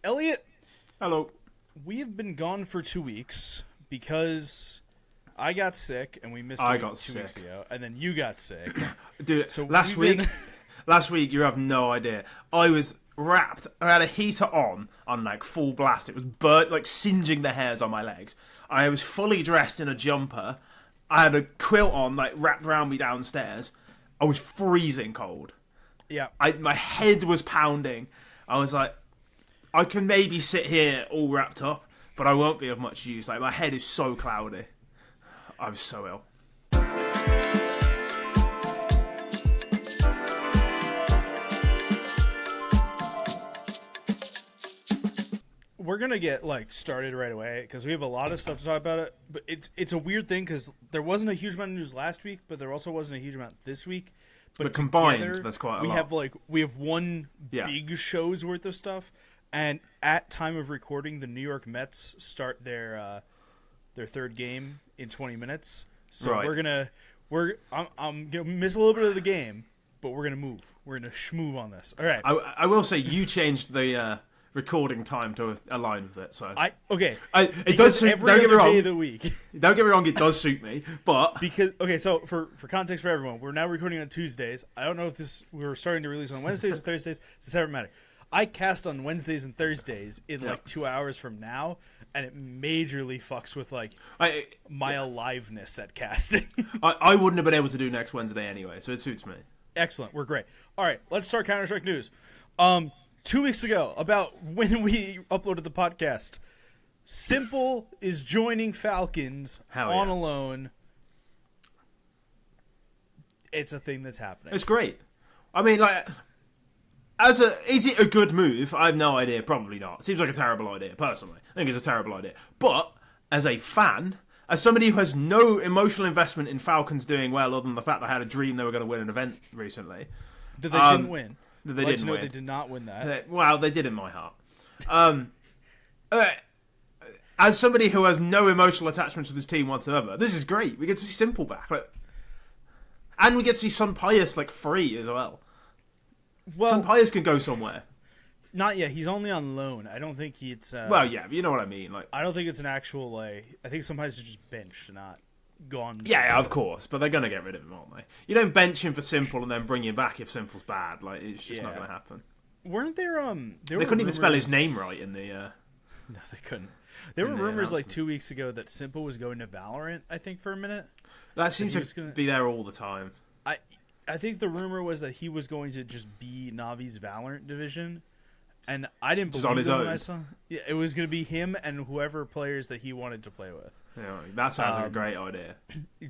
Elliot, Hello. we have been gone for 2 weeks because I got sick and we missed I a got week 2 sick. weeks ago, and then you got sick. Dude, So last we've week, last week, you have no idea. I was wrapped. I had a heater on like full blast. It was like singeing the hairs on my legs. I was fully dressed in a jumper. I had a quilt on, like wrapped around me downstairs. I was freezing cold. Yeah. My head was pounding. I was like, I can maybe sit here all wrapped up, but I won't be of much use. Like, my head is so cloudy. I'm so ill. We're going to get started right away because we have a lot of stuff to talk about it. But it's a weird thing because there wasn't a huge amount of news last week, but there also wasn't a huge amount this week. But combined, together, that's quite a lot. We have one big show's worth of stuff. And at time of recording, the New York Mets start their third game in 20 minutes. So right. I'm gonna miss a little bit of the game, but we're gonna move. We're gonna schmoove on this. All right. I will say you changed the recording time to align with it. So it does suit. Every other day of the week. Don't get me wrong, it does suit me, but So for context for everyone, we're now recording on Tuesdays. I don't know if we're starting to release on Wednesdays or Thursdays. It doesn't matter. I cast on Wednesdays and Thursdays in 2 hours from now, and it majorly fucks with my aliveness at casting. I wouldn't have been able to do next Wednesday anyway, so it suits me. Excellent, we're great. All right, let's start Counter-Strike news. 2 weeks ago, about when we uploaded the podcast, Simple is joining Falcons on alone. It's a thing that's happening. It's great. I mean, is it a good move? I have no idea. Probably not. It seems like a terrible idea, personally. I think it's a terrible idea. But, as a fan, as somebody who has no emotional investment in Falcons doing well, other than the fact that I had a dream they were going to win an event recently. That they didn't win. They didn't win. They did not win that. They did in my heart. As somebody who has no emotional attachment to this team whatsoever, this is great. We get to see Simple back. And we get to see Sun Pius, free as well. Well, Sun Pius can go somewhere. Not yet. He's only on loan. I don't think it's... but you know what I mean. I don't think it's an actual, I think Sun Pius is just benched, not gone. Yeah, of course. But they're going to get rid of him, aren't they? You don't bench him for Simple and then bring him back if Simple's bad. It's just not going to happen. Weren't there... They couldn't even spell his name right in the... No, they couldn't. There were rumors 2 weeks ago that Simple was going to Valorant, I think, for a minute. That seems to be there all the time. I think the rumor was that he was going to just be Navi's Valorant division, and I didn't believe on his it own. when I saw. Yeah, it was going to be him and whoever players that he wanted to play with. Yeah, that sounds like a great idea.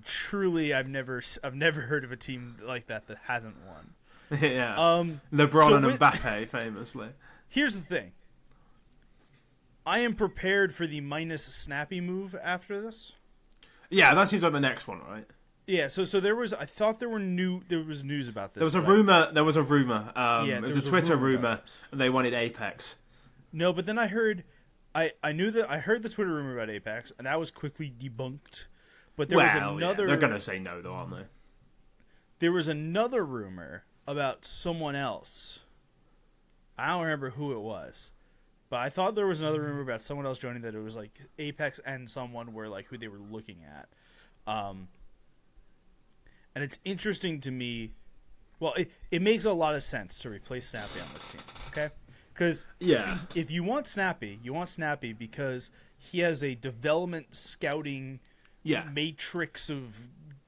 Truly, I've never heard of a team like that hasn't won. Yeah. LeBron and Mbappe, famously. Here's the thing. I am prepared for the minus Snappy move after this. Yeah, that seems like the next one, right? Yeah, so there was. I thought there was news about this. There was a rumor. It was a Twitter rumor, and they wanted Apex. No, but then I heard, I heard the Twitter rumor about Apex, and that was quickly debunked. But there was another. Yeah. They're gonna say no, though, aren't they? There was another rumor about someone else. I don't remember who it was, but I thought there was another rumor about someone else joining that it was Apex and someone were who they were looking at. And it's interesting to me. Well, it makes a lot of sense to replace Snappy on this team, okay? Because if you want Snappy because he has a development scouting matrix of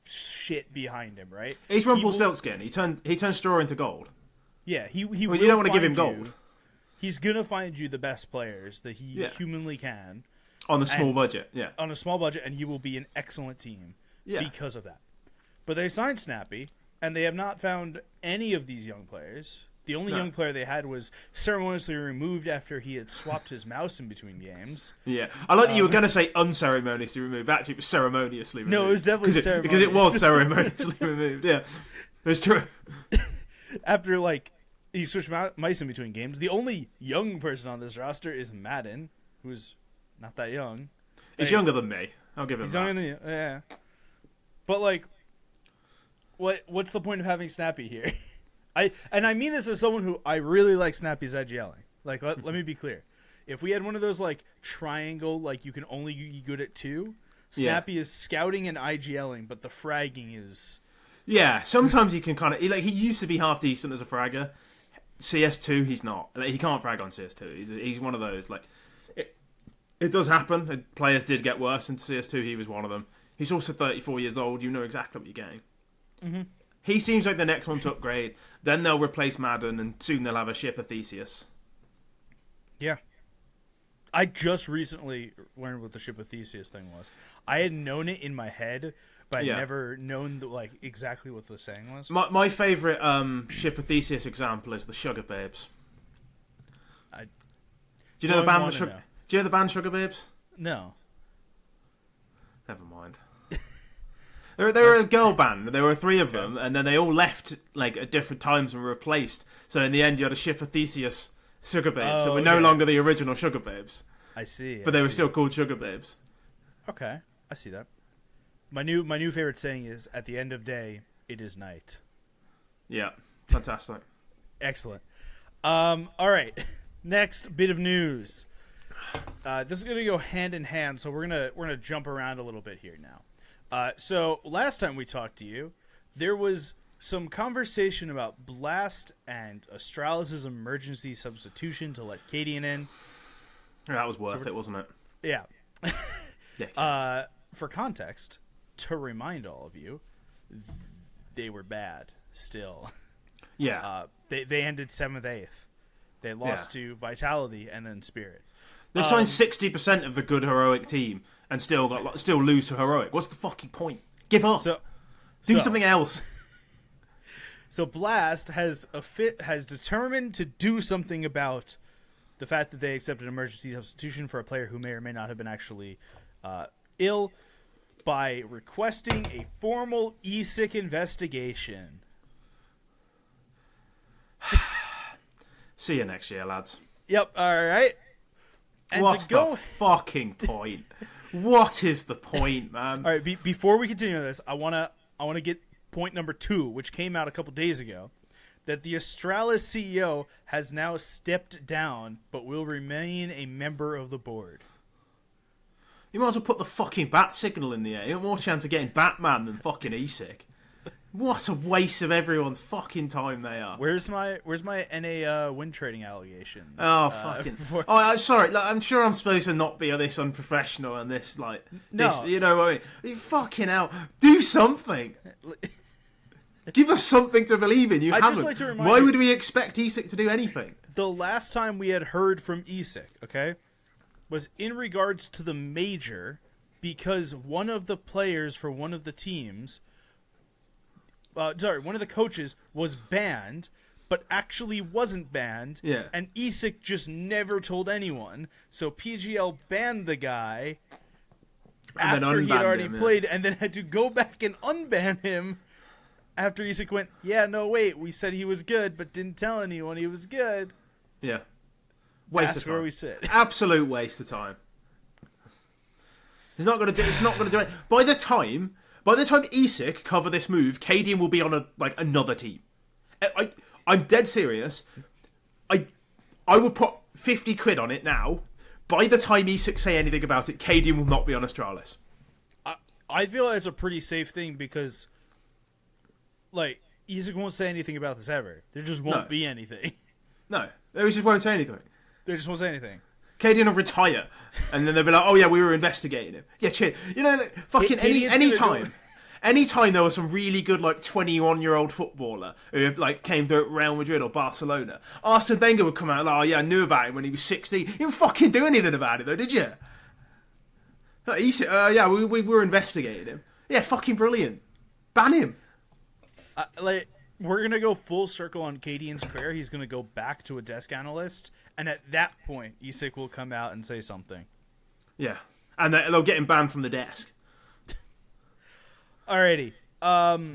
shit behind him, right? He's Rumpelstiltskin. He turned straw into gold. Yeah, he you don't want to give him gold. He's gonna find you the best players that he humanly can on a small budget. Yeah, on a small budget, and he will be an excellent team because of that. But they signed Snappy, and they have not found any of these young players. The only young player they had was ceremoniously removed after he had swapped his mouse in between games. Yeah. I like that you were going to say unceremoniously removed. Actually, it was ceremoniously removed. No, it was definitely ceremoniously. Because it was ceremoniously removed, yeah. It's true. After, he switched mice in between games. The only young person on this roster is Madden, who's not that young. He's younger than me. I'll give him that. He's younger than you, yeah. But, what's the point of having Snappy here? I mean this as someone who I really like Snappy's edge yelling. Let me be clear. if we had one of those like triangle, like you can only be good at 2, Snappy is scouting and IGLing, but the fragging is... Yeah, sometimes he can kind of... Like, he used to be half decent as a fragger. CS2, he's not. Like, he can't frag on CS2. He's one of those, like... It does happen. Players did get worse in CS2. He was one of them. He's also 34 years old. You know exactly what you're getting. Mm-hmm. He seems like the next one to upgrade. Then they'll replace Madden, and soon they'll have a ship of Theseus. Yeah. I just recently learned what the ship of Theseus thing was. I had known it in my head, but I'd never known like exactly what the saying was. My favourite ship of Theseus example is the Sugar Babes. Do you know the band? Do you know the band Sugar Babes? No. Never mind. They were a girl band. There were 3 of them, and then they all left like at different times and were replaced. So in the end, you had a ship of Theseus Sugar Babes. So we're no longer the original Sugar Babes. I see. But they were still called Sugar Babes. Okay, I see that. My new favorite saying is, "At the end of day, it is night." Yeah, fantastic. Excellent. All right, next bit of news. This is gonna go hand in hand, so we're gonna jump around a little bit here now. So last time we talked to you, there was some conversation about Blast and Astralis' emergency substitution to let Cadian in. That was worth it, wasn't it? Yeah. For context, to remind all of you, they were bad still. Yeah. They ended 7th, 8th. They lost to Vitality and then Spirit. They've signed 60% of the good heroic team and still lose to heroic. What's the fucking point? Give up. Do something else. So Blast has determined to do something about the fact that they accepted emergency substitution for a player who may or may not have been actually ill by requesting a formal ESIC investigation. See you next year, lads. Yep. All right. And what's the fucking point? What is the point, man? All right. Before we continue this, I wanna get point number 2, which came out a couple days ago, that the Astralis CEO has now stepped down, but will remain a member of the board. You might as well put the fucking bat signal in the air. You have more chance of getting Batman than fucking ESIC. What a waste of everyone's fucking time they are. Where's my NA win trading allegation? Oh, fucking... I'm sorry. Like, I'm sure I'm supposed to not be this unprofessional and this, like... No. This, you know what I mean? Fucking hell. Do something. Give us something to believe in. You haven't. Just like to remind Why would we expect ESIC to do anything? The last time we had heard from ESIC, okay, was in regards to the major, because one of the players for one of the teams... one of the coaches was banned, but actually wasn't banned. Yeah. And ESIC just never told anyone. So PGL banned the guy after he had already played, and then had to go back and unban him after ESIC went, yeah, no, wait, we said he was good, but didn't tell anyone he was good. Yeah. Waste of time. Where we sit. Absolute waste of time. It's not going to do it. By the time ESIC cover this move, Cadian will be on another team. I'm dead serious. I will put 50 quid on it now. By the time ESIC say anything about it, Cadian will not be on Astralis. I feel like it's a pretty safe thing because, like, ESIC won't say anything about this ever. There just won't be anything. No, they just won't say anything. They just won't say anything. Cadian will retire, and then they'll be like, "Oh yeah, we were investigating him." Yeah, cheers. You know, like, fucking anytime there was some really good 21-year-old footballer who came to Real Madrid or Barcelona, Arsene Wenger would come out like, "Oh yeah, I knew about him when he was 16." You didn't fucking do anything about it though, did you? Yeah, we were investigating him. Yeah, fucking brilliant. Ban him. We're gonna go full circle on Cadian's career. He's gonna go back to a desk analyst, and at that point, ESIC will come out and say something. Yeah, and they'll get him banned from the desk. Alrighty.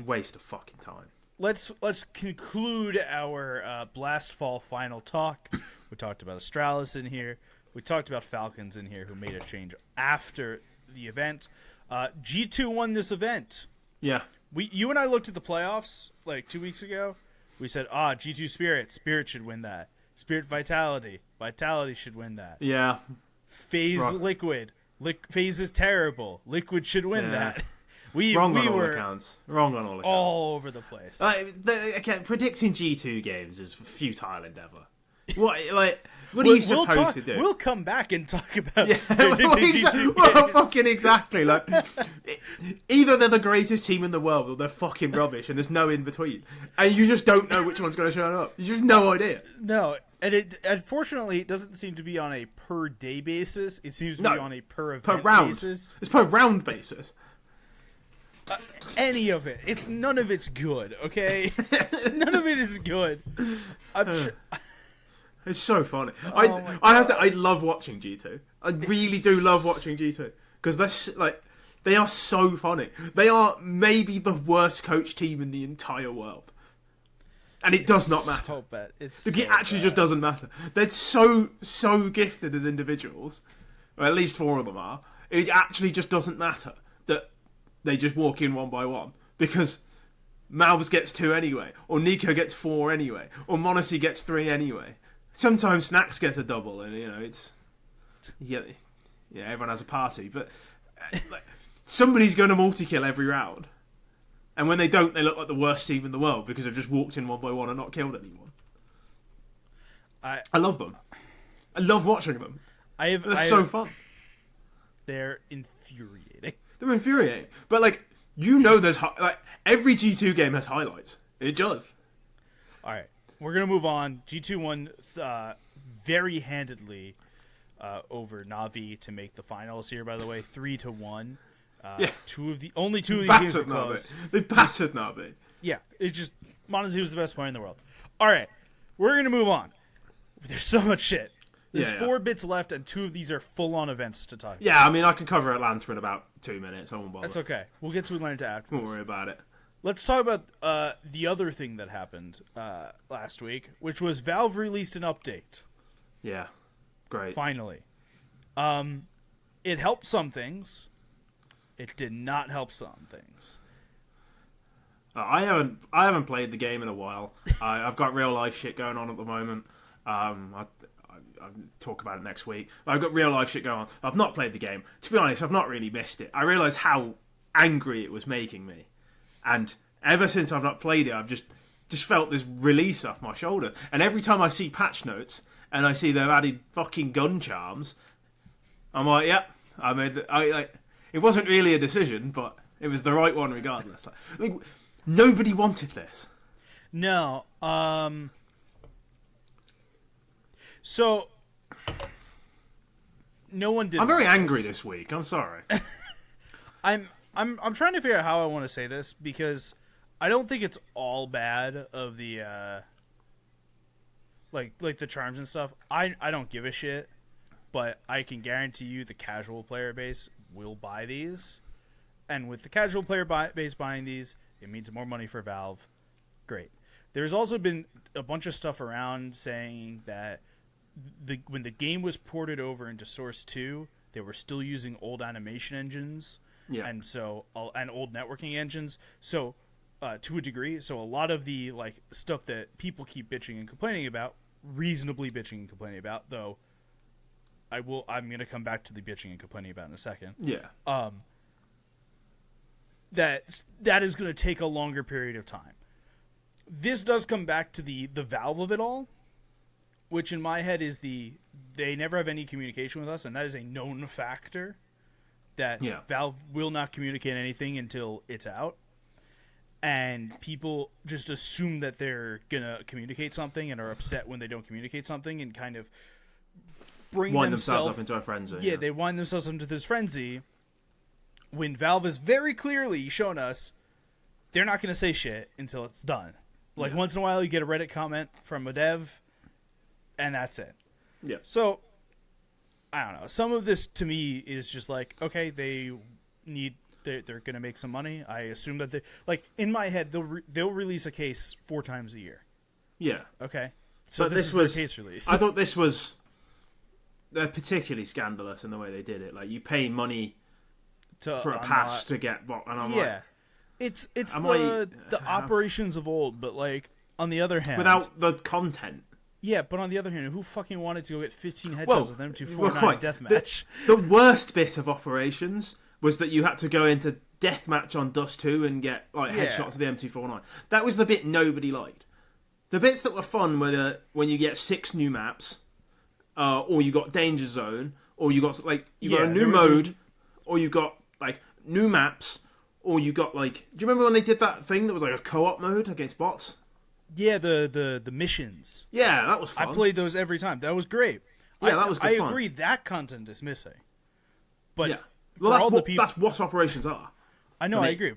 Waste of fucking time. Let's conclude our Blast Fall final talk. We talked about Astralis in here. We talked about Falcons in here, who made a change after the event. G2 won this event. Yeah. You and I looked at the playoffs 2 weeks ago. We said, G2 Spirit should win that. Spirit Vitality Vitality should win that. Yeah. FaZe Liquid. FaZe is terrible. Liquid should win that. Wrong on all accounts. All over the place. Predicting G2 games is a futile endeavor. What are you supposed to do? We'll come back and talk about fucking exactly. Like, either they're the greatest team in the world or they're fucking rubbish, and there's no in between. And you just don't know which one's going to show up. You just have no idea. No, and unfortunately, it doesn't seem to be on a per day basis. It seems to be on a per event basis. It's per round basis. Any of it. None of it's good. Okay, none of it is good. I'm sure. It's so funny. I love watching G2. I really do love watching G2 because they are so funny. They are maybe the worst coach team in the entire world, and it does not matter. So bad. It actually just doesn't matter. They're so gifted as individuals, or at least 4 of them are. It actually just doesn't matter that they just walk in one by one because Malvs gets 2 anyway, or Nico gets 4 anyway, or Monacy gets 3 anyway. Sometimes Snacks get a double, and it's everyone has a party, but somebody's going to multi-kill every round, and when they don't, they look like the worst team in the world because they've just walked in one by one and not killed anyone. I love them. I love watching them. They're so fun. They're infuriating. They're infuriating, but there's every G2 game has highlights. It does. All right. We're going to move on. G2 won very handedly over Na'Vi to make the finals here, by the way. 3-1. Only two of these games were close. They battered Na'Vi. Yeah. It's just, Monazy was the best player in the world. All right. We're going to move on. There's so much shit. There's 4 bits left, and 2 of these are full-on events to talk about. Yeah, I mean, I can cover Atlanta in about 2 minutes. I won't bother. That's okay. We'll get to Atlanta afterwards. Don't worry about it. Let's talk about the other thing that happened last week, which was Valve released an update. Yeah, great. Finally. It helped some things. It did not help some things. I haven't played the game in a while. I've got real life shit going on at the moment. I'll talk about it next week. I've got real life shit going on. I've not played the game. To be honest, I've not really missed it. I realised how angry it was making me. And ever since I've not played it, I've just felt this release off my shoulder. And every time I see patch notes and I see they've added fucking gun charms, I'm like, yep, I made it wasn't really a decision, but it was the right one regardless. Nobody wanted this. No. So no one did. I'm very angry this week. I'm sorry. I'm trying to figure out how I want to say this because I don't think it's all bad of the like the charms and stuff. I don't give a shit, but I can guarantee you the casual player base will buy these, and with the casual player base buying these, it means more money for Valve. Great. There's also been a bunch of stuff around saying that when the game was ported over into Source 2, they were still using old animation engines. Yeah. And old networking engines. So, to a degree, so a lot of the stuff that people keep bitching and complaining about, reasonably bitching and complaining about, though I'm going to come back to the bitching and complaining about in a second. Yeah. That is going to take a longer period of time. This does come back to the Valve of it all, which in my head is they never have any communication with us, and that is a known factor. That Valve will not communicate anything until it's out. And people just assume that they're going to communicate something and are upset when they don't communicate something and kind of wind themselves up into a frenzy. Yeah, they wind themselves into this frenzy when Valve has very clearly shown us they're not going to say shit until it's done. Once in a while you get a Reddit comment from a dev, and that's it. Yeah. So I don't know. Some of this to me is just okay, they're going to make some money. I assume that in my head they'll release a case 4 times a year. Yeah. Okay. So this was their case release. I thought this was particularly scandalous in the way they did it. You pay money for a pass to get, and I'm it's the operations of old, but on the other hand, without the content. Yeah, but on the other hand, who fucking wanted to go get 15 headshots with M249 deathmatch? The worst bit of Operations was that you had to go into deathmatch on Dust 2 and get headshots of the M249. That was the bit nobody liked. The bits that were fun were when you get 6 new maps, or you got Danger Zone, or you got got a new mode, or you got new maps, or you got do you remember when they did that thing that was a co-op mode against bots? Yeah, the missions. Yeah, that was fun. I played those every time. That was great. Yeah, that was good fun. I agree that content is missing. But yeah. Well, that's what Operations are. I know, I agree.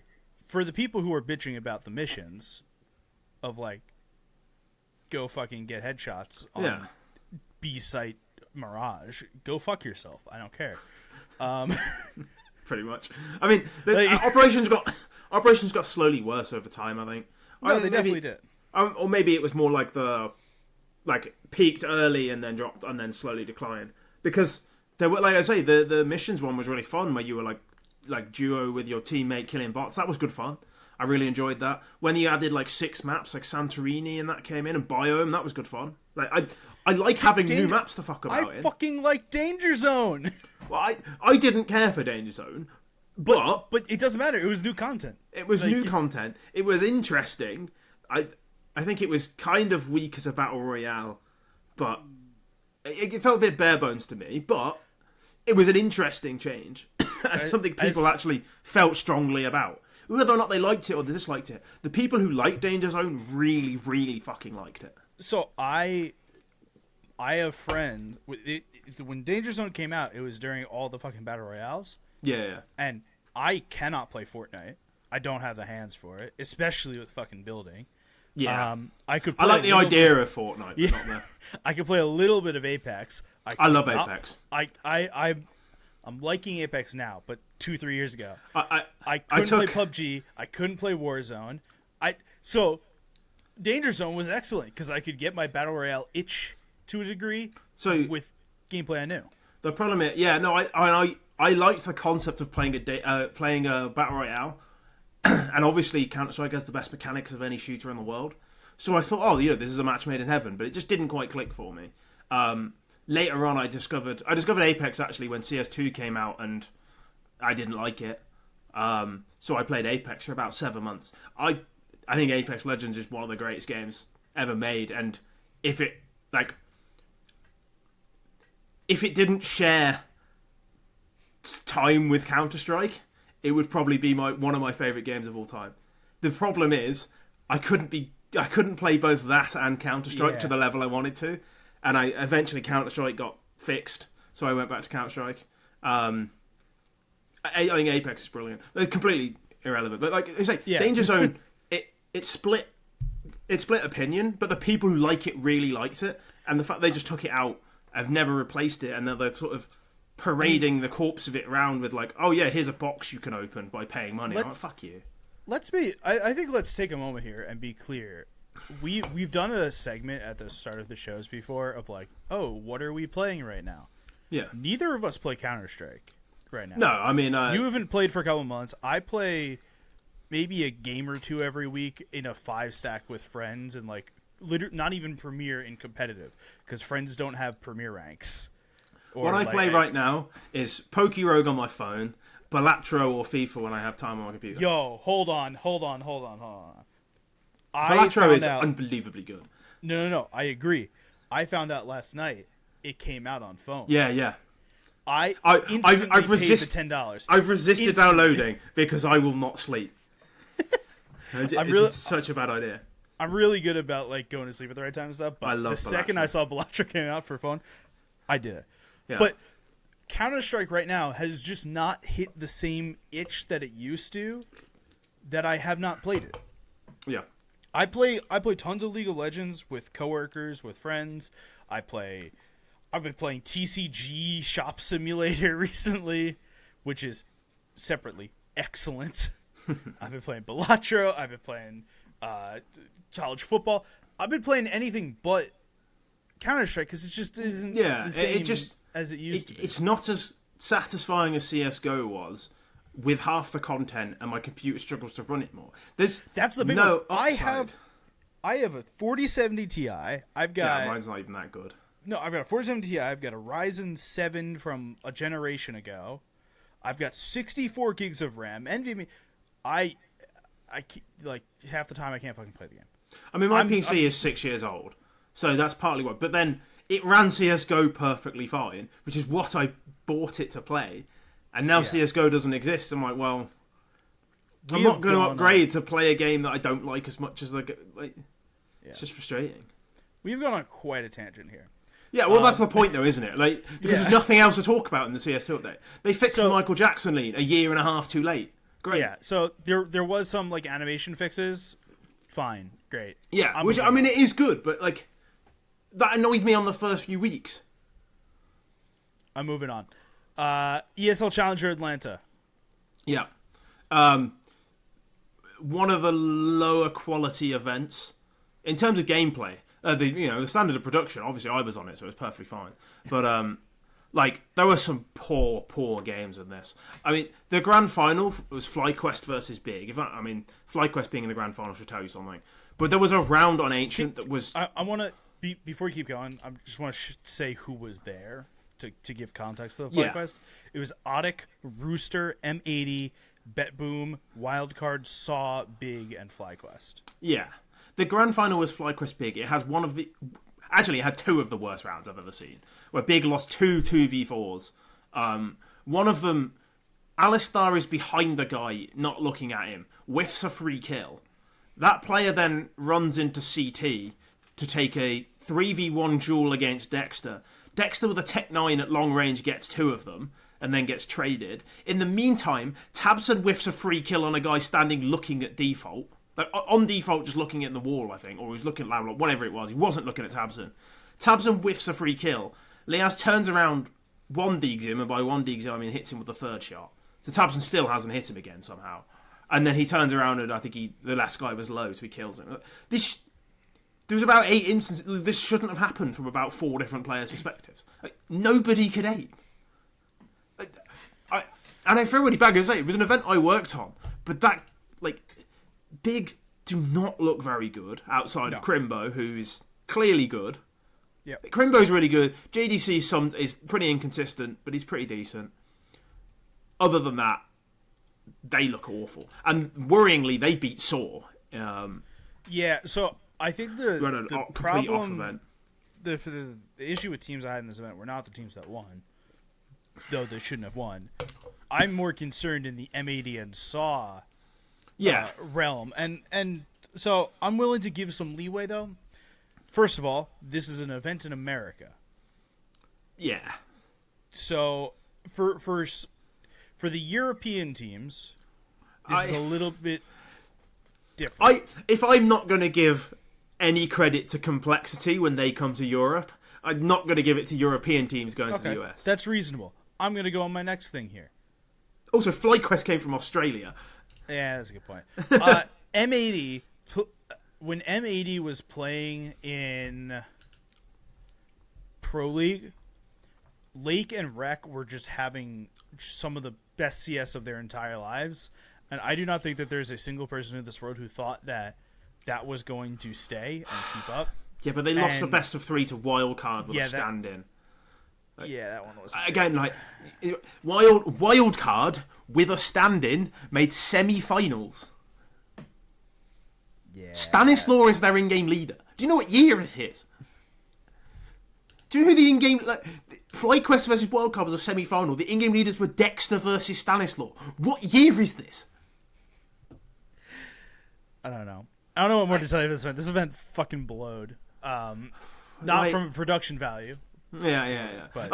For the people who are bitching about the missions of go fucking get headshots on B-site Mirage, go fuck yourself. I don't care. Pretty much. I mean, Operations got slowly worse over time, I think. No, they definitely did. Or maybe it was more peaked early and then dropped and then slowly declined. Because there were, I say, the missions one was really fun, where you were duo with your teammate killing bots. That was good fun. I really enjoyed that. When you added 6 maps, Santorini, and that came in, and Biome, that was good fun. I like having new maps to fuck about in. I fucking like Danger Zone. Well, I didn't care for Danger Zone, but it doesn't matter. It was new content. It was new content. It was interesting. I think it was kind of weak as a battle royale, but it felt a bit bare bones to me. But it was an interesting change. Something people actually felt strongly about. Whether or not they liked it or they disliked it, the people who liked Danger Zone really, really fucking liked it. So I have a friend. When Danger Zone came out, it was during all the fucking battle royales. Yeah. And I cannot play Fortnite. I don't have the hands for it, especially with fucking building. Yeah. I like the idea of Fortnite, but not the... I could play a little bit of Apex. I love Apex. I'm liking Apex now, but 2-3 years ago, I couldn't play PUBG. I couldn't play Warzone. So Danger Zone was excellent because I could get my battle royale itch to a degree. So with gameplay I knew. The problem is, I liked the concept of playing a battle royale, and obviously Counter-Strike has the best mechanics of any shooter in the world. So I thought, this is a match made in heaven, but it just didn't quite click for me. Later on, I discovered Apex actually when CS2 came out, and I didn't like it. So I played Apex for about 7 months. I think Apex Legends is one of the greatest games ever made, and if it didn't share time with Counter-Strike, it would probably be one of my favourite games of all time. The problem is, I couldn't play both that and Counter-Strike to the level I wanted to, and eventually Counter-Strike got fixed, so I went back to Counter-Strike. I think Apex is brilliant. They're completely irrelevant, but Danger Zone, it split opinion, but the people who like it really liked it, and the fact they just took it out, have never replaced it, and they're sort of parading the corpse of it around with here's a box you can open by paying money. Fuck you. I think let's take a moment here and be clear. We've done a segment at the start of the shows before of what are we playing right now? Yeah. Neither of us play Counter-Strike right now. No, I mean... you haven't played for a couple months. I play maybe a game or two every week in a 5-stack with friends and not even Premier in competitive because friends don't have Premier ranks. What I play right now is PokeRogue on my phone, Balatro or FIFA when I have time on my computer. Yo, hold on. Balatro is unbelievably good. No, I agree. I found out last night it came out on phone. Yeah. I've resisted the $10. I've resisted downloading because I will not sleep. It's such a bad idea. I'm really good about going to sleep at the right time and stuff. But I love the second I saw Balatro came out for phone, I did it. Yeah. But Counter-Strike right now has just not hit the same itch that it used to, that I have not played it. Yeah. I play tons of League of Legends with coworkers, with friends. I've been playing TCG Shop Simulator recently, which is separately excellent. I've been playing Balatro. I've been playing college football. I've been playing anything but Counter-Strike because it just isn't the same as it used to be. It's not as satisfying as CSGO was with half the content, and my computer struggles to run it more. That's the big one. I have a 4070 Ti. I've got mine's not even that good. No, I've got a 4070 Ti. I've got a Ryzen 7 from a generation ago. I've got 64 gigs of RAM. NVMe. I like half the time I can't fucking play the game. I mean, my PC is 6 years old, so that's partly why. But then it ran CS:GO perfectly fine, which is what I bought it to play. And now CS:GO doesn't exist. I'm like, well, I'm not going to upgrade to play a game that I don't like as much as it's just frustrating. We've gone on quite a tangent here. Yeah, well, that's the point, though, isn't it? Like, because there's nothing else to talk about in the CS2 update. They fixed the Michael Jackson lean a year and a half too late. Great. Yeah, so there was some like animation fixes. Fine, great. Yeah, which I mean, it is good, but like that annoyed me on the first few weeks. I'm moving on. ESL Challenger Atlanta. Yeah. One of the lower quality events in terms of gameplay. The standard of production. Obviously, I was on it, so it was perfectly fine. But like there were some poor games in this. I mean, the grand final was FlyQuest versus Big. FlyQuest being in the grand final should tell you something. But there was a round on Ancient that was. I want to before you keep going. I just want to say who was there to give context to the FlyQuest. It was Audic, Rooster, M80, BetBoom, Wildcard, Saw, Big, and FlyQuest. Yeah. The grand final was FlyQuest Big. It has it had two of the worst rounds I've ever seen, where Big lost two 2v4s. One of them, Alistar is behind the guy, not looking at him, whiffs a free kill. That player then runs into CT to take a 3v1 duel against Dexter. Dexter with a Tech 9 at long range gets two of them, and then gets traded. In the meantime, Tabson whiffs a free kill on a guy standing looking at default. Like, on default, just looking at the wall, I think, or he was looking at Loudlock, whatever it was. He wasn't looking at Tabson. Tabson whiffs a free kill. Leaz turns around, one digs him, and by one digs him, I mean hits him with the third shot. So Tabson still hasn't hit him again somehow. And then he turns around, and I think the last guy was low, so he kills him. There was about 8 instances. This shouldn't have happened from about 4 different players' perspectives. Like, nobody could aim. And I feel really bad to say, it was an event I worked on, but that, like, Big do not look very good outside of Crimbo, who is clearly good. Yeah, Crimbo's really good. JDC is pretty inconsistent, but he's pretty decent. Other than that, they look awful. And worryingly, they beat Saw. Yeah, so I think the complete off problem, event. The issue with teams I had in this event were not the teams that won, though they shouldn't have won. I'm more concerned in the M80 and Saw realm. And so I'm willing to give some leeway, though. First of all, this is an event in America. Yeah. So for the European teams, this is a little bit different. If I'm not going to give any credit to complexity when they come to Europe, I'm not going to give it to European teams going to the US. That's reasonable. I'm going to go on my next thing here. Also, FlyQuest came from Australia. Yeah, that's a good point. M80, when M80 was playing in Pro League, Lake and Rec were just having some of the best CS of their entire lives. And I do not think that there's a single person in this world who thought that was going to stay and keep up. Yeah, but they lost the best of 3 to Wildcard with a stand-in. That one was again, like Wildcard with a stand-in made semi-finals. Yeah, Stanislaw is their in-game leader. Do you know what year it is? Do you know who the in-game FlyQuest versus Wildcard was a semi-final? The in-game leaders were Dexter versus Stanislaw. What year is this? I don't know. I don't know what more to tell you about this event. This event fucking blowed. Not from a production value. Yeah. But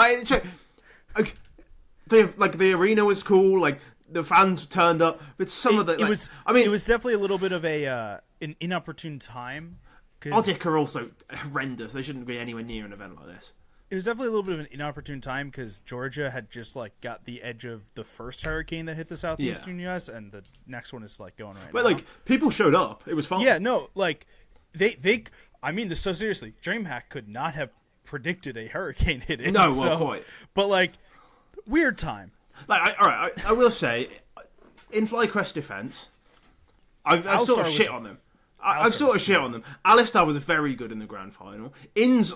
the arena was cool. Like the fans turned up, but it was definitely a little bit of an inopportune time. Audic are also horrendous. They shouldn't be anywhere near an event like this. It was definitely a little bit of an inopportune time because Georgia had just got the edge of the first hurricane that hit the southeastern U.S. and the next one is going right now. But people showed up. It was fun. Yeah, no, they. I mean this so seriously. DreamHack could not have predicted a hurricane hitting. No, quite. But weird time. I will say, in FlyQuest defense, I've sort of shit on them. I've sort of shit on them. Alistar was very good in the grand final. Inns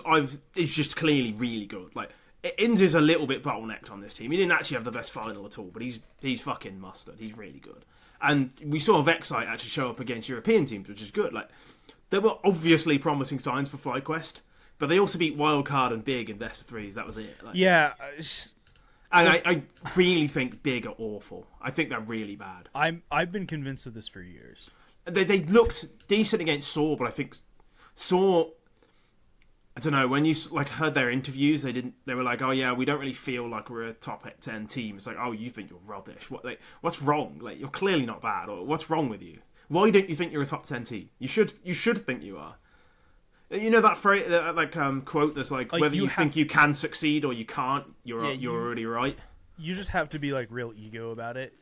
is just clearly really good. Like Inns is a little bit bottlenecked on this team. He didn't actually have the best final at all, but he's fucking mustard. He's really good. And we saw Vexite actually show up against European teams, which is good. Like there were obviously promising signs for FlyQuest, but they also beat Wildcard and Big in best of threes. That was it. Like, yeah. And I really think Big are awful. I think they're really bad. I've been convinced of this for years. They looked decent against Saw, but I think Saw, I don't know, when you like heard their interviews, they were like, oh yeah, we don't really feel like we're a top 10 team. It's like, oh, you think you're rubbish. What's wrong? Like, you're clearly not bad. Or what's wrong with you? Why don't you think you're a top 10 team? You should think you are. You know that phrase, quote that's like whether you think you can succeed or you can't, you're already right. You just have to be like real ego about it.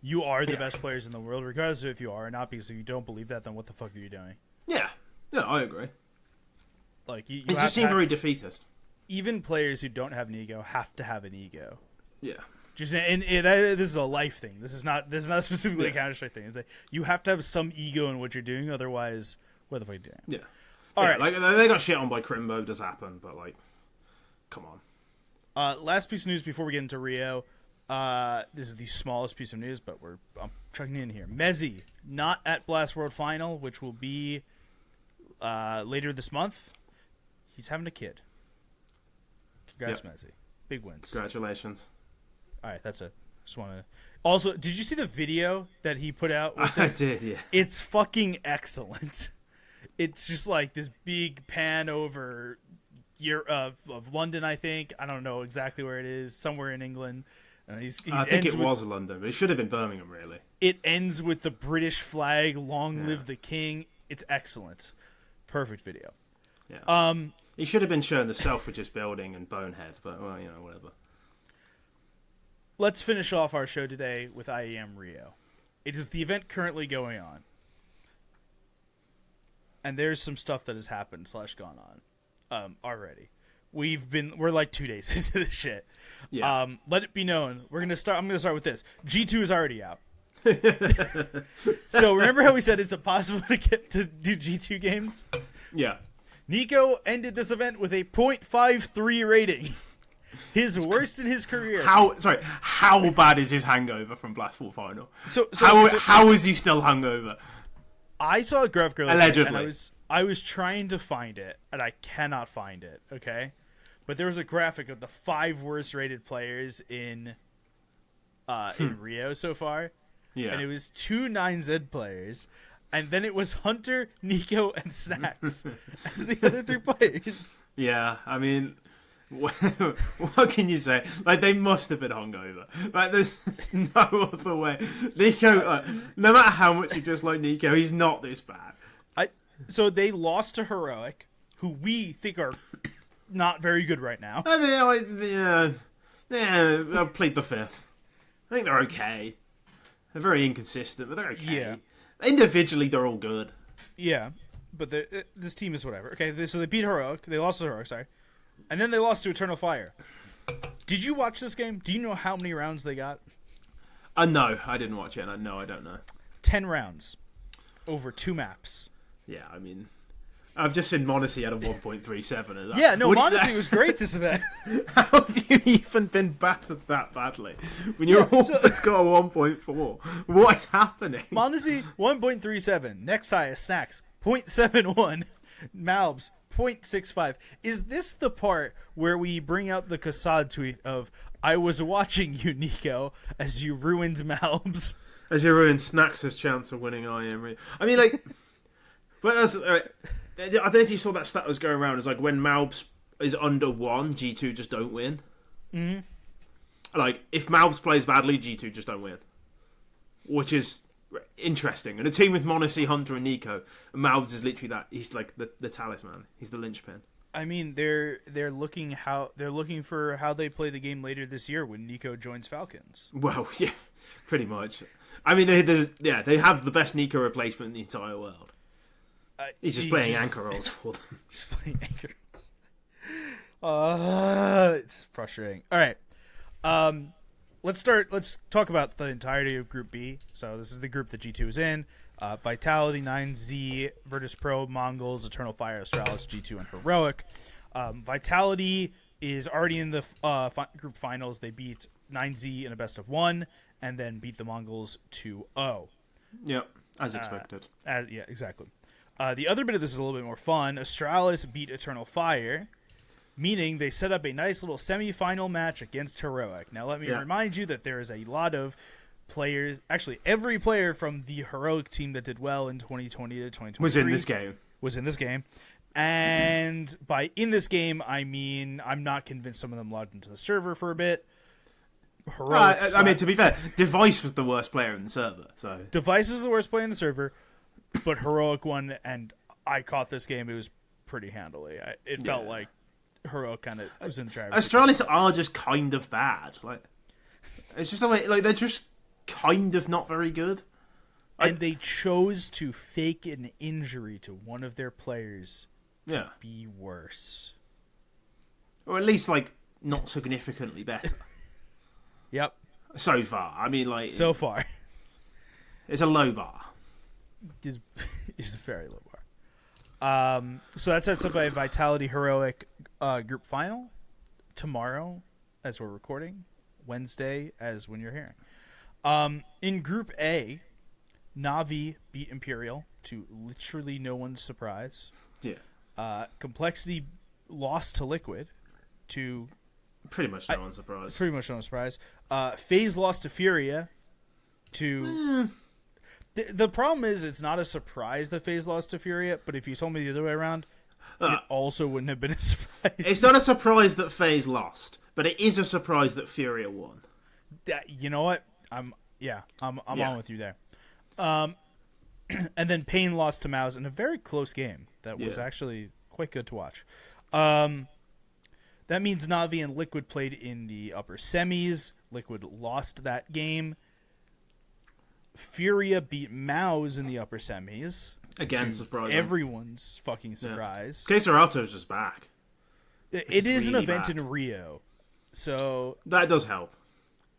You are the best players in the world, regardless of if you are or not. Because if you don't believe that, then what the fuck are you doing? Yeah, I agree. Like you it just seems very defeatist. Even players who don't have an ego have to have an ego. Yeah. Just this is a life thing. This is not specifically a Counter-Strike thing. It's like you have to have some ego in what you're doing, otherwise, what the fuck are you doing? Yeah. All right. Like they got shit on by Crimbo. Does happen, but like, come on. Last piece of news before we get into Rio. This is the smallest piece of news, but I'm chucking in here. Mezzi not at Blast World Final, which will be later this month. He's having a kid. Congrats, Mezzi. Big wins. Congratulations. All right, that's it. Just want to. Also, did you see the video that he put out? With this? I did. Yeah. It's fucking excellent. It's just like this big pan over of London, I think. I don't know exactly where it is. Somewhere in England. I think it was London, but it should have been Birmingham, really. It ends with the British flag, long live the king. It's excellent. Perfect video. Yeah. He should have been shown the Selfridges building and Bonehead, but, well, whatever. Let's finish off our show today with IEM Rio. It is the event currently going on. And there's some stuff that has happened / gone on already. We're like 2 days into this shit. Yeah. Let it be known. I'm gonna start with this. G2 is already out. So remember how we said it's impossible to do G2 games? Yeah. Nico ended this event with a .53 rating. His worst in his career. How bad is his hangover from Blast World Final? How is he still hungover? I saw a graphic earlier, allegedly, and I was trying to find it, and I cannot find it. Okay, but there was a graphic of the 5 worst rated players in Rio so far. Yeah, and it was 2 9Z players, and then it was Hunter, Nico, and Snacks as the other 3 players. Yeah, I mean, what can you say? Like, they must have been hungover. Like, there's no other way. Nico, no matter how much you just like Nico, he's not this bad. So they lost to Heroic, who we think are not very good right now. I played the 5th. I think they're okay. They're very inconsistent, but they're okay. Yeah. Individually, they're all good. Yeah, but this team is whatever. Okay, so they beat Heroic. They lost to Heroic, sorry. And then they lost to Eternal Fire. Did you watch this game? Do you know how many rounds they got? No, I didn't watch it. No, I don't know. 10 rounds over 2 maps. Yeah, I mean, I've just seen Monacy at a 1.37. Yeah, no, Monacy was great this event. How have you even been battered that badly? When you're it's got a 1.4. What is happening? Monacy, 1.37. Next highest, Snacks, 0.71. Malbs, 0.65. Is this the part where we bring out the Kassad tweet of, I was watching you, Nico, as you ruined Malbs? As you ruined Snacks' chance of winning IEM Rio. I mean, like, but that's, I don't know if you saw that stat that was going around. It's like when Malbs is under 1, G2 just don't win. Mm-hmm. Like, if Malbs plays badly, G2 just don't win. Which is interesting. And a team with Monacy, Hunter, and Nico, and Malbs is literally that. He's like the talisman. He's the linchpin. I mean, they're looking for how they play the game later this year when Nico joins Falcons. Well, yeah, pretty much. I mean, they have the best Nico replacement in the entire world. He's just playing anchor roles for them. He's playing anchor roles. It's frustrating. All right. Let's talk about the entirety of Group B. So this is the group that G2 is in. Vitality, 9Z, Virtus Pro, Mongols, Eternal Fire, Astralis, G2, and Heroic. Vitality is already in the group finals. They beat 9Z in a best of 1 and then beat the Mongols 2-0. Yep, as expected. Yeah, exactly. The other bit of this is a little bit more fun. Astralis beat Eternal Fire, meaning they set up a nice little semi-final match against Heroic. Now, let me remind you that there is a lot of players, actually every player from the Heroic team that did well in 2020 to 2023 was in this game. And by in this game, I mean I'm not convinced some of them logged into the server for a bit. I mean, to be fair, Device was the worst player in the server. So Device was the worst player in the server, but Heroic won, and I caught this game. It was pretty handily. It felt like Heroic kind of was in the driver's seat. Astralis are just kind of bad. Like, it's just the way, like, they're just kind of not very good. And they chose to fake an injury to one of their players to be worse. Or at least, like, not significantly better. Yep. So far. I mean, like... So far. It's a low bar. It's a very low bar. So that sets up a Vitality Heroic group final tomorrow as we're recording. Wednesday as when you're hearing. In Group A, Na'Vi beat Imperial to literally no one's surprise. Yeah. Complexity lost to Liquid to... Pretty much no one's surprised. Pretty much no one's surprised. FaZe lost to FURIA to... The problem is it's not a surprise that FaZe lost to FURIA, but if you told me the other way around, it also wouldn't have been a surprise. It's not a surprise that FaZe lost, but it is a surprise that FURIA won. You know what? I'm on with you there. And then Pain lost to Mouse in a very close game that was actually quite good to watch. That means Na'Vi and Liquid played in the upper semis. Liquid lost that game. FURIA beat Mouse in the upper semis. Again, surprising. Everyone's fucking surprise. Quesarato's just back. It is really an event in Rio. So that does help.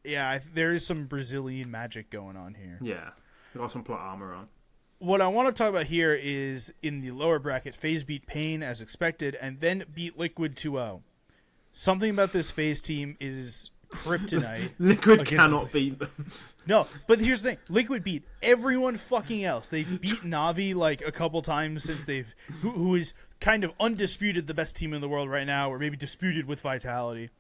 Yeah, there is some Brazilian magic going on here. Yeah. You got some plot armor on. What I want to talk about here is in the lower bracket, FaZe beat Pain as expected and then beat Liquid 2-0. Something about this FaZe team is kryptonite. Liquid cannot beat them. No, but here's the thing. Liquid beat everyone fucking else. They've beat Na'Vi like a couple times since who is kind of undisputed the best team in the world right now, or maybe disputed with Vitality.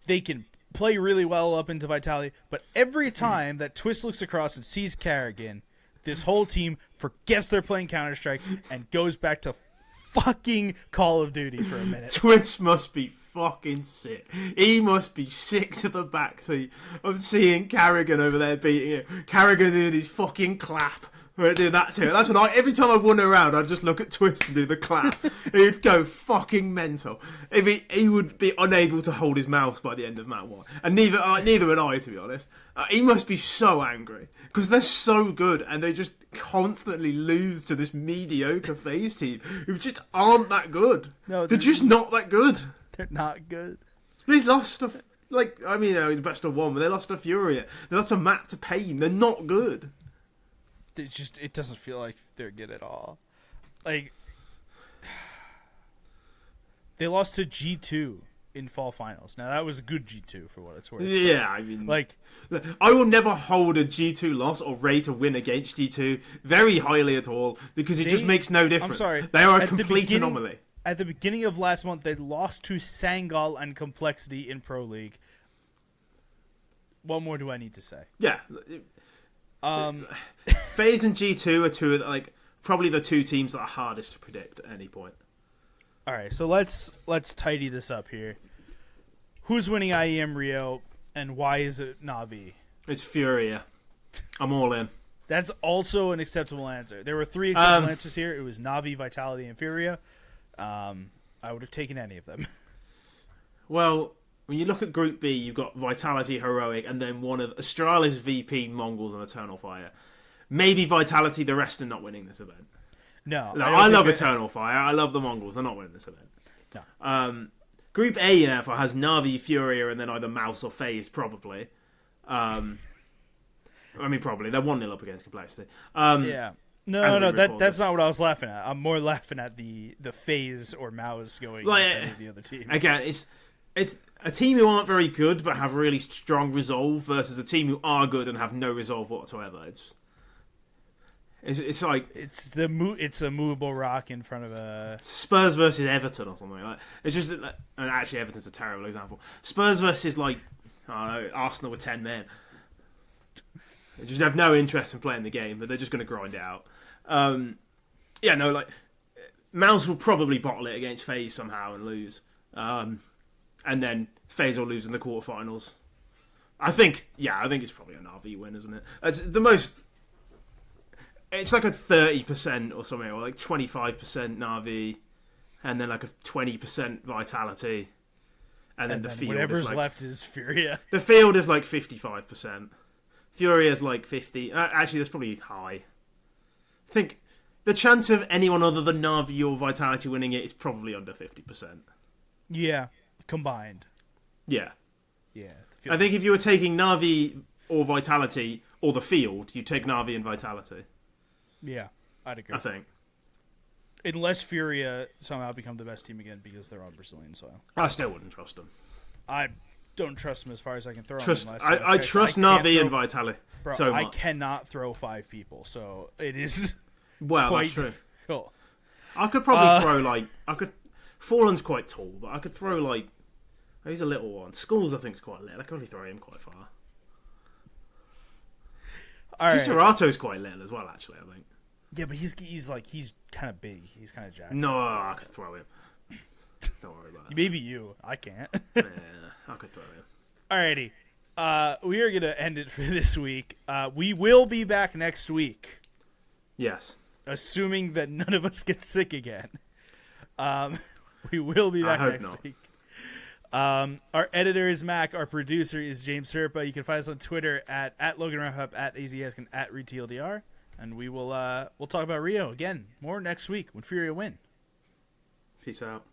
They can play really well up into Vitality, but every time that Twist looks across and sees Carrigan, this whole team forgets they're playing Counter-Strike and goes back to fucking Call of Duty for a minute. Twist must be fucking sick. He must be sick to the backseat of seeing Carrigan over there beating it. Carrigan doing his fucking clap. Do that to it. That's when every time I wander around, I'd just look at Twist and do the clap. He'd go fucking mental. He would be unable to hold his mouse by the end of Mat 1. And neither would I, to be honest. He must be so angry. Because they're so good, and they just constantly lose to this mediocre FaZe team who just aren't that good. No, they're just not that good. They're not good. They lost to... the best of 1, but they lost to FURIA. They lost to Matt to Pain. They're not good. It doesn't feel like they're good at all. Like, they lost to G2 in fall finals. Now that was a good G2 for what it's worth. Yeah, I mean, like, I will never hold a G2 loss or rate a win against G2 very highly at all because it just makes no difference. I'm sorry, they are a complete anomaly. At the beginning of last month, they lost to Sangal and Complexity in Pro League. What more do I need to say? Yeah. FaZe and G2 are two of probably the two teams that are hardest to predict at any point. All right, so let's tidy this up here. Who's winning IEM Rio, and why is it Na'Vi? It's FURIA. I'm all in. That's also an acceptable answer. There were 3 acceptable answers here. It was Na'Vi, Vitality, and FURIA. I would have taken any of them. Well, when you look at Group B, you've got Vitality, Heroic, and then one of Astralis, VP, Mongols, and Eternal Fire. Maybe Vitality, the rest are not winning this event. No. I love Eternal Fire. I love the Mongols. They're not winning this event. No. Group A, therefore, has Na'Vi, FURIA, and then either Mouse or FaZe, probably. I mean, probably. They're 1-0 up against Complexity. Yeah. No, that's not what I was laughing at. I'm more laughing at the FaZe or Maus going against the other teams. Again, it's a team who aren't very good but have really strong resolve versus a team who are good and have no resolve whatsoever. It's like it's a movable rock in front of a Spurs versus Everton or something like. It's just and actually Everton's a terrible example. Spurs versus like Arsenal with 10 men. They just have no interest in playing the game, but they're just going to grind it out. Mouse will probably bottle it against FaZe somehow and lose. And then FaZe will lose in the quarterfinals. I think it's probably an RV win, isn't it? It's the most. It's like a 30% or something, or like 25% Na'Vi, and then like a 20% Vitality, and then the field whatever's is like, left is Furia. The field is like 55%. Furia is like 50. Actually, that's probably high. I think the chance of anyone other than Na'Vi or Vitality winning it is probably under 50%. Yeah, combined. Yeah. Yeah. I think if you were taking Na'Vi or Vitality or the field, you'd take Na'Vi and Vitality. Yeah, I'd agree. I think. Unless Furia somehow become the best team again because they're on Brazilian soil. I still wouldn't trust them. I don't trust them as far as I can throw them. I trust Na'Vi and Vitality so much. I cannot throw 5 people, so it is that's true. Cool. I could probably throw Fallen's quite tall, but I could throw he's a little one. Schools I think is quite little. I could only throw him quite far. Kisarato's quite little as well, actually, I think. Yeah, but he's kind of big. He's kind of jacked. No, I could throw him. Don't worry about it. Maybe you. I can't. Yeah, I could throw him. Alrighty. We are going to end it for this week. We will be back next week. Yes. Assuming that none of us get sick again. We will be back next week. Our editor is Mac. Our producer is James Serpa. You can find us on Twitter at LoganRaphUp, at AZESK, at ReTLDR. And we'll talk about Rio again more next week when Furia win. Peace out.